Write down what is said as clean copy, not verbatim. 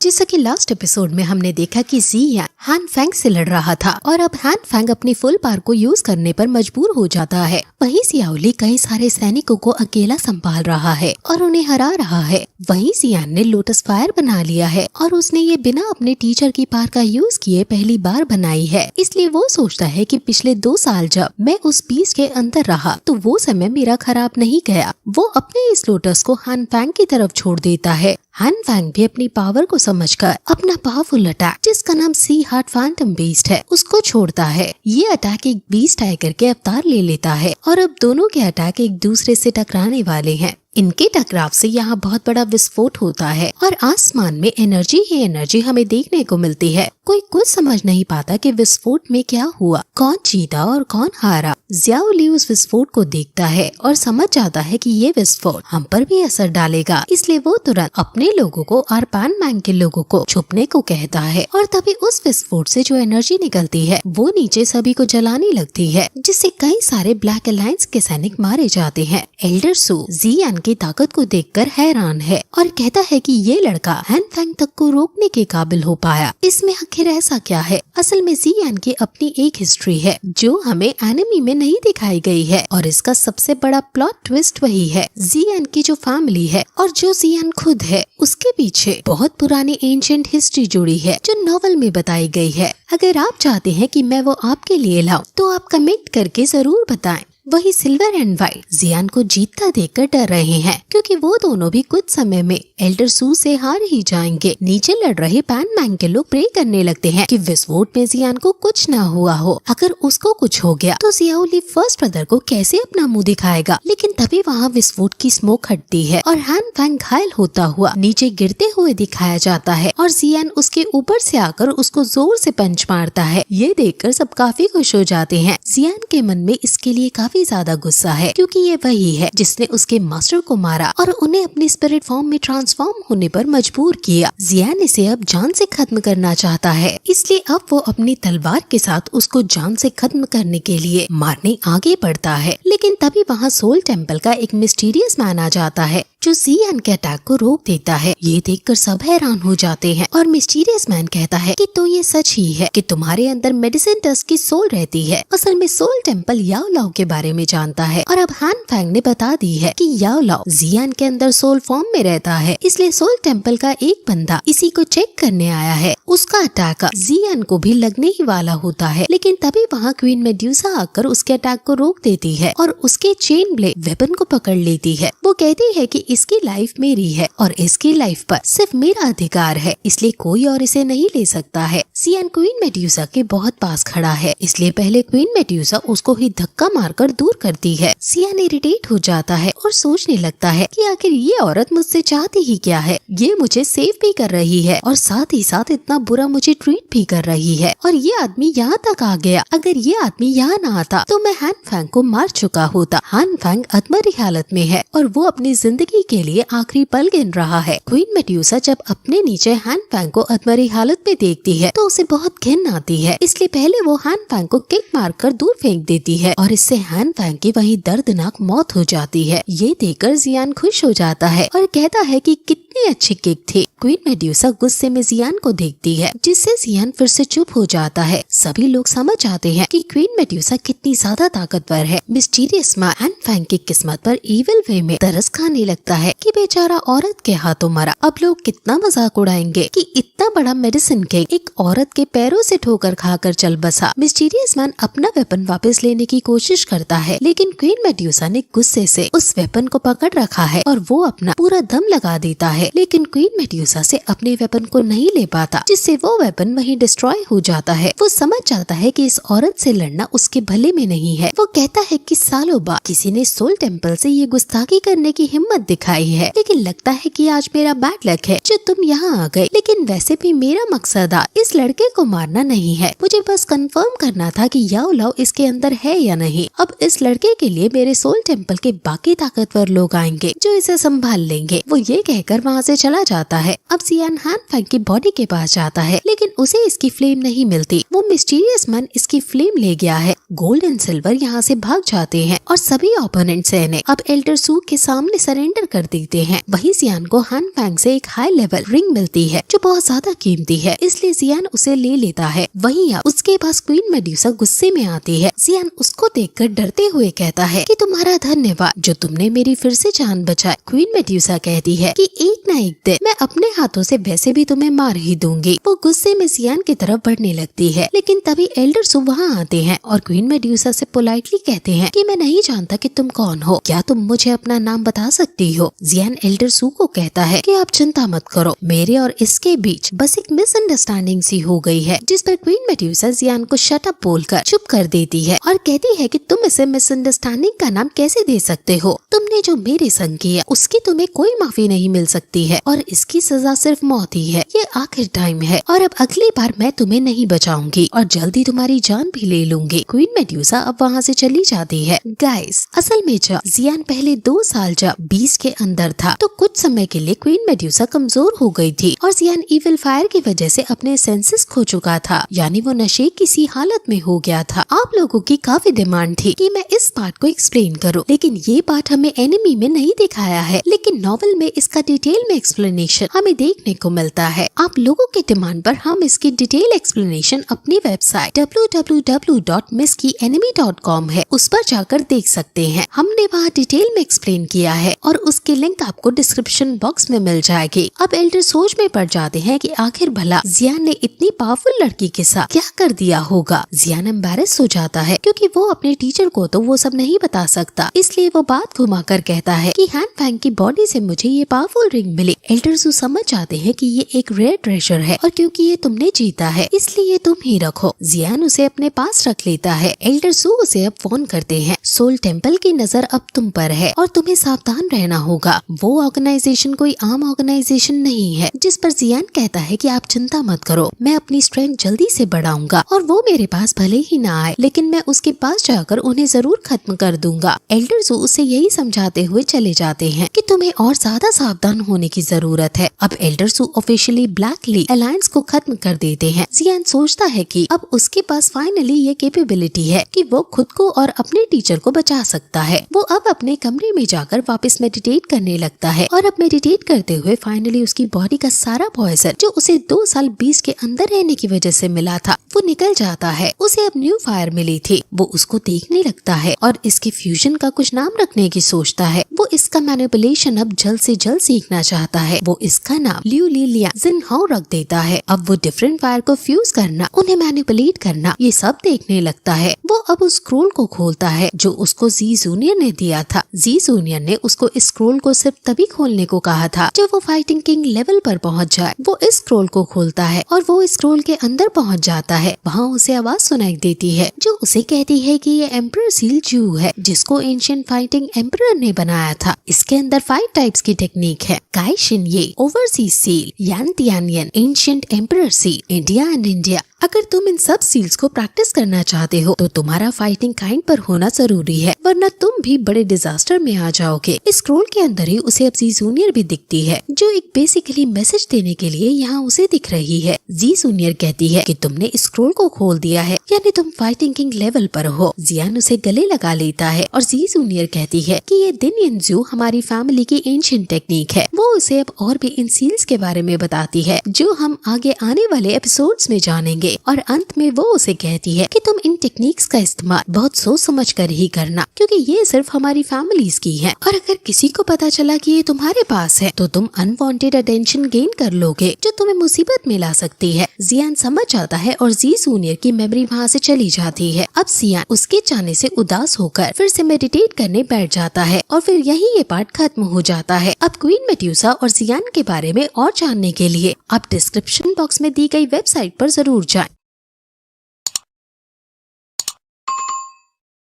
जैसा कि last episode में हमने देखा कि ज़ियान हान फेंग से लड़ रहा था और अब हान फेंग अपनी फुल पावर को यूज करने पर मजबूर हो जाता है। वहीं जियाओली कई सारे सैनिकों को अकेला संभाल रहा है और उन्हें हरा रहा है। वहीं ज़ियान ने लोटस फायर बना लिया है और उसने ये बिना अपने टीचर की पावर का यूज किए पहली बार बनाई है। इसलिए वो सोचता है कि पिछले 2 साल जब मैं उस बीच के अंदर रहा तो वो समय मेरा खराब नहीं गया। वो अपने इस लोटस को हान फेंग की तरफ छोड़ देता है। हान फेंग भी अपनी पावर को समझकर अपना पावरफुल अटैक, जिसका नाम सी हार्ट फैंटम बीस्ट है, उसको छोड़ता है। ये अटैक एक बीस्ट टाइगर के अवतार ले लेता है और अब दोनों के अटैक एक दूसरे से टकराने वाले हैं। इनके टकराव से यहाँ बहुत बड़ा विस्फोट होता है और आसमान में एनर्जी ही एनर्जी हमें देखने को मिलती है। कोई कुछ समझ नहीं पाता कि विस्फोट में क्या हुआ, कौन जीता और कौन हारा। जियाओली उस विस्फोट को देखता है और समझ जाता है कि ये विस्फोट हम पर भी असर डालेगा। इसलिए वो तुरंत अपने लोगों को और पैन मैंग के लोगों को छुपने को कहता है और तभी उस विस्फोट से जो एनर्जी निकलती है वो नीचे सभी को जलाने लगती है, जिससे कई सारे ब्लैक अलायंस के सैनिक मारे जाते हैं। एल्डर सू ज़ियान की ताकत को देखकर हैरान है और कहता है कि ये लड़का हान फेंग तक को रोकने के काबिल हो पाया। इसमें आखिर ऐसा क्या है? असल में ज़ियान की अपनी एक हिस्ट्री है जो हमें एनिमी में नहीं दिखाई गई है और इसका सबसे बड़ा प्लॉट ट्विस्ट वही है। ज़ियान की जो फैमिली है और जो ज़ियान खुद है उसके पीछे बहुत पुरानी एंशिएंट हिस्ट्री जुड़ी है जो नॉवल में बताई गई है। अगर आप चाहते हैं कि मैं वो आपके लिए लाऊं तो आप कमेंट करके जरूर बताएं। वही सिल्वर एंड व्हाइट ज़ियान को जीतता देखकर डर रहे हैं क्योंकि वो दोनों भी कुछ समय में एल्डर सू से हार ही जाएंगे। नीचे लड़ रहे पैन मैंग के लोग प्रे करने लगते हैं कि विस्फोट में ज़ियान को कुछ ना हुआ हो। अगर उसको कुछ हो गया तो जियाओली फर्स्ट ब्रदर को कैसे अपना मुंह दिखाएगा। लेकिन तभी वहाँ विस्फोट की स्मोक हटती है और हान फेंग घायल होता हुआ नीचे गिरते हुए दिखाया जाता है और ज़ियान उसके ऊपर से आकर उसको जोर से पंच मारता है। ये देखकर सब काफी खुश हो जाते हैं। ज़ियान के मन में इसके लिए काफी ज्यादा गुस्सा है क्योंकि ये वही है जिसने उसके मास्टर को मारा और उन्हें अपनी स्पिरिट फॉर्म में ट्रांसफॉर्म होने पर मजबूर किया। ज़ियान इसे अब जान से खत्म करना चाहता है, इसलिए अब वो अपनी तलवार के साथ उसको जान से खत्म करने के लिए मारने आगे बढ़ता है। लेकिन तभी वहाँ सोल टेम्पल का एक मिस्टीरियस मैन आ जाता है जो ज़ियान के अटैक को रोक देता है। ये देखकर सब हैरान हो जाते हैं और मिस्टीरियस मैन कहता है कि तो ये सच ही है कि तुम्हारे अंदर मेडिसिन टस्ट की सोल रहती है। असल में सोल टेम्पल याओ लाओ के बारे में जानता है और अब हान फेंग ने बता दी है कि याओ लाओ ज़ियान के अंदर सोल फॉर्म में रहता है। इसलिए सोल टेम्पल का एक बंदा इसी को चेक करने आया है। उसका अटैक ज़ियान को भी लगने ही वाला होता है, लेकिन तभी वहाँ क्वीन मेड्यूसा आकर उसके अटैक को रोक देती है और उसके चेन ब्लेड वेपन को पकड़ लेती है। वो कहती है कि इसकी लाइफ मेरी है और इसकी लाइफ पर सिर्फ मेरा अधिकार है, इसलिए कोई और इसे नहीं ले सकता है। ज़ियान क्वीन मेड्यूसा के बहुत पास खड़ा है, इसलिए पहले क्वीन मेड्यूसा उसको ही धक्का मारकर दूर करती है। ज़ियान इरिटेट हो जाता है और सोचने लगता है कि आखिर ये औरत मुझसे चाहती ही क्या है। ये मुझे सेव भी कर रही है और साथ ही साथ इतना बुरा मुझे ट्रीट भी कर रही है और ये आदमी यहाँ तक आ गया। अगर ये आदमी यहाँ न आता तो मैं हान फेंग को मार चुका होता। हान फेंग अधमरी हालत में है और वो अपनी जिंदगी के लिए आखिरी पल गिन रहा है। क्वीन मेड्यूसा जब अपने नीचे हान फेंग को अधमरी हालत में देखती है तो उसे बहुत घिन आती है, इसलिए पहले वो हान फेंग को किक मारकर दूर फेंक देती है और इससे हान फेंग की वही दर्दनाक मौत हो जाती है। ये देखकर ज़ियान खुश हो जाता है और कहता है कि कितनी अच्छी किक थी। क्वीन मेड्यूसा गुस्से में ज़ियान को देखती है, जिससे ज़ियान फिर से चुप हो जाता है। सभी लोग समझ जाते हैं कि क्वीन मेड्यूसा कितनी ज्यादा ताकतवर है। मिस्टीरियस मैन हान फेंग की किस्मत पर इविल वे में तरस खाने लगता है कि बेचारा औरत के हाथों मरा। अब लोग कितना मजाक उड़ाएंगे कि इतना बड़ा मेडिसिन किंग एक औरत के पैरों से ठोकर खाकर चल बसा। मिस्टीरियस मैन अपना वेपन वापस लेने की कोशिश करता है, लेकिन क्वीन मेड्यूसा ने गुस्से से उस वेपन को पकड़ रखा है और वो अपना पूरा दम लगा देता है, लेकिन क्वीन मेड्यूसा से अपने वेपन को नहीं ले पाता, जिससे वो वेपन वहीं डिस्ट्रॉय हो जाता है। वो समझ जाता है कि इस औरत से लड़ना उसके भले में नहीं है। वो कहता है कि सालों बाद किसी ने सोल टेम्पल से ये गुस्ताखी करने की हिम्मत दिखाई है, लेकिन लगता है कि आज मेरा बैड लक है जो तुम यहाँ आ गए। लेकिन वैसे भी मेरा मकसद इस लड़के को मारना नहीं है, मुझे बस कंफर्म करना था कि याओ लाओ इसके अंदर है या नहीं। अब इस लड़के के लिए मेरे सोल टेम्पल के बाकी ताकतवर लोग आएंगे जो इसे संभाल लेंगे। वो ये कहकर वहाँ से चला जाता है। अब ज़ियान हान फेंग की बॉडी के पास जाता है, लेकिन उसे इसकी फ्लेम नहीं मिलती। वो मिस्टीरियस मैन इसकी फ्लेम ले गया है। गोल्ड एंड सिल्वर यहाँ से भाग जाते हैं और सभी ओपोनेंट्स ने अब एल्डर सू के सामने सरेंडर सरेंडर कर देते हैं। वही जियान को हान फैंग से एक हाई लेवल रिंग मिलती है जो बहुत ज्यादा कीमती है, इसलिए जियान उसे ले लेता है। वहीं अब उसके पास क्वीन मेड्यूसा गुस्से में आती है। जियान उसको देखकर डरते हुए कहता है कि तुम्हारा धन्यवाद जो तुमने मेरी फिर से जान बचाई। क्वीन मेड्यूसा कहती है कि एक न एक दिन मैं अपने हाथों से वैसे भी तुम्हें मार ही दूंगी। वो गुस्से में जियान की तरफ बढ़ने लगती है, लेकिन तभी एल्डर सू वहाँ आते हैं और क्वीन मेड्यूसा से पोलाइटली कहते हैं कि मैं नहीं जानता कि तुम कौन हो, क्या तुम मुझे अपना नाम बता सकती हो। जियान एल्डर सू को कहता है कि आप चिंता मत करो, मेरे और इसके बीच बस एक मिसअंडरस्टैंडिंग सी हो गई है। जिस पर क्वीन मेड्यूसा जियान को शट अप बोलकर चुप कर देती है और कहती है कि तुम इसे मिसअंडरस्टैंडिंग का नाम कैसे दे सकते हो। तुमने जो मेरे संग किया उसकी तुम्हें कोई माफी नहीं मिल सकती है और इसकी सजा सिर्फ मौत ही है। ये आखिर टाइम है और अब अगली बार मैं तुम्हें नहीं बचाऊंगी और जल्दी तुम्हारी जान भी ले लूंगी। क्वीन मेड्यूसा अब वहाँ से चली जाती है। गाइस, असल में जब जियान पहले 2 साल जब बीस्ट के अंदर था तो कुछ समय के लिए क्वीन मेड्यूसा कमजोर हो गई थी और जियान इविल फायर की वजह से अपने सेंसेस खो चुका था, यानी वो नशे किसी हालत में हो गया था। आप लोगों की काफी डिमांड थी कि मैं इस पार्ट को एक्सप्लेन करूं, लेकिन ये पार्ट हमें एनिमी में नहीं दिखाया है, लेकिन नॉवेल में इसका डिटेल में एक्सप्लेनेशन हमें देखने को मिलता है। आप लोगों के डिमांड पर हम इसकी डिटेल एक्सप्लेनेशन अपनी वेबसाइट www.misskyenemy.com है, उस पर जाकर देख सकते हैं। हमने वहाँ डिटेल में एक्सप्लेन किया है और उसकी लिंक आपको डिस्क्रिप्शन बॉक्स में मिल जाएगी। अब एल्डर सोच में पड़ जाते हैं कि आखिर भला जियान ने इतनी पावरफुल लड़की के साथ क्या कर दिया होगा। जियान एम्बैरेस हो जाता है क्योंकि वो अपने टीचर को तो वो सब नहीं बता सकता, इसलिए वो बात घुमाकर कहता है कि हान फैंग की बॉडी से मुझे ये पावरफुल रिंग मिली। एल्डर सू समझ जाते हैं कि ये एक रेयर ट्रेजर है और क्योंकि ये तुमने जीता है इसलिए तुम ही रखो। जियान उसे अपने पास रख लेता है। एल्डर सू उसे अब फोन करते हैं। सोल टेम्पल की नजर अब तुम पर है और तुम्हें सावधान रहना होगा। वो ऑर्गेनाइजेशन कोई आम ऑर्गेनाइजेशन नहीं है। जिस पर जियान कहता है कि आप चिंता मत करो, मैं अपनी स्ट्रेंथ जल्दी से बढ़ाऊंगा और वो मेरे पास भले ही ना आए लेकिन मैं उसके पास जाकर उन्हें जरूर खत्म कर दूंगा। एल्डर सू उसे यही समझाते हुए चले जाते हैं कि तुम्हें और ज्यादा सावधान होने की जरूरत है। अब एल्डर सू ऑफिशियली ब्लैक लीग अलायंस को खत्म कर देते हैं। जियान सोचता है कि अब उसके पास फाइनली ये कैपेबिलिटी है कि वो खुद को और अपने टीचर को बचा सकता है। वो अब अपने कमरे में जाकर वापस मेडिटेट करने लगता है और अब मेडिटेट करते हुए फाइनली उसकी बॉडी का सारा पॉइजन जो उसे 2 साल बीस्ट के अंदर रहने की वजह से मिला था वो निकल जाता है। उसे अब न्यू फायर मिली थी। वो उसको देखने लगता है और इसके फ्यूजन का कुछ नाम रखने की सोचता है। वो इसका मैनिपुलेशन अब जल्द से जल्द सीखना चाहता है। वो इसका नाम लियू ली लिया जिनहाओ रख देता है। अब वो डिफरेंट फायर को फ्यूज करना, उन्हें मैनिपुलेट करना, ये सब देखने लगता है। वो अब उस स्क्रोल को खोलता है जो उसको जी जूनियर ने दिया था। जी जूनियर ने उसको इस स्क्रोल को सिर्फ तभी खोलने को कहा था जब वो फाइटिंग किंग लेवल पर पहुंच जाए। वो इस स्क्रोल को खोलता है और वो इस स्क्रोल के अंदर पहुंच जाता है। वहाँ उसे आवाज सुनाई देती है जो उसे कहती है कि ये एम्परर सील जू है जिसको एंशिएंट फाइटिंग एम्परर ने बनाया था। इसके अंदर 5 टाइप्स की टेक्निक है। काइशिन ये, ओवरसीज सील, यान तियानियन, ancient emperor seal, India and India. अगर तुम इन सब सील्स को प्रैक्टिस करना चाहते हो तो तुम्हारा फाइटिंग काइंड पर होना जरूरी है, वरना तुम भी बड़े डिजास्टर में आ जाओगे। इस स्क्रोल के अंदर ही उसे अब जी जूनियर भी दिखती है जो एक बेसिकली मैसेज देने के लिए यहाँ उसे दिख रही है। जी जूनियर कहती है कि तुमने इस स्क्रोल को खोल दिया है, यानी तुम फाइटिंग किंग लेवल पर हो। जियान उसे गले लगा लेता है और जी जूनियर कहती है कि ये दिन यंजू हमारी फैमिली की एंशिएंट टेक्निक है। वो उसे अब और भी इन सील्स के बारे में बताती है जो हम आगे आने वाले एपिसोड्स में जानेंगे। और अंत में वो उसे कहती है कि तुम इन टेक्निक्स का इस्तेमाल बहुत सोच समझ कर ही करना क्योंकि ये सिर्फ हमारी फैमिलीज की है और अगर किसी को पता चला कि ये तुम्हारे पास है तो तुम अनवांटेड अटेंशन गेन कर लोगे जो तुम्हें मुसीबत में ला सकती है। जियान समझ जाता है और जी जूनियर की मेमोरी वहाँ से चली जाती है। अब जियान उसके जाने से उदास होकर फिर से मेडिटेट करने बैठ जाता है और फिर यही ये पार्ट खत्म हो जाता है। अब क्वीन मेड्यूसा और जियान के बारे में और जानने के लिए आप डिस्क्रिप्शन बॉक्स में दी गई वेबसाइट पर जरूर जाएं।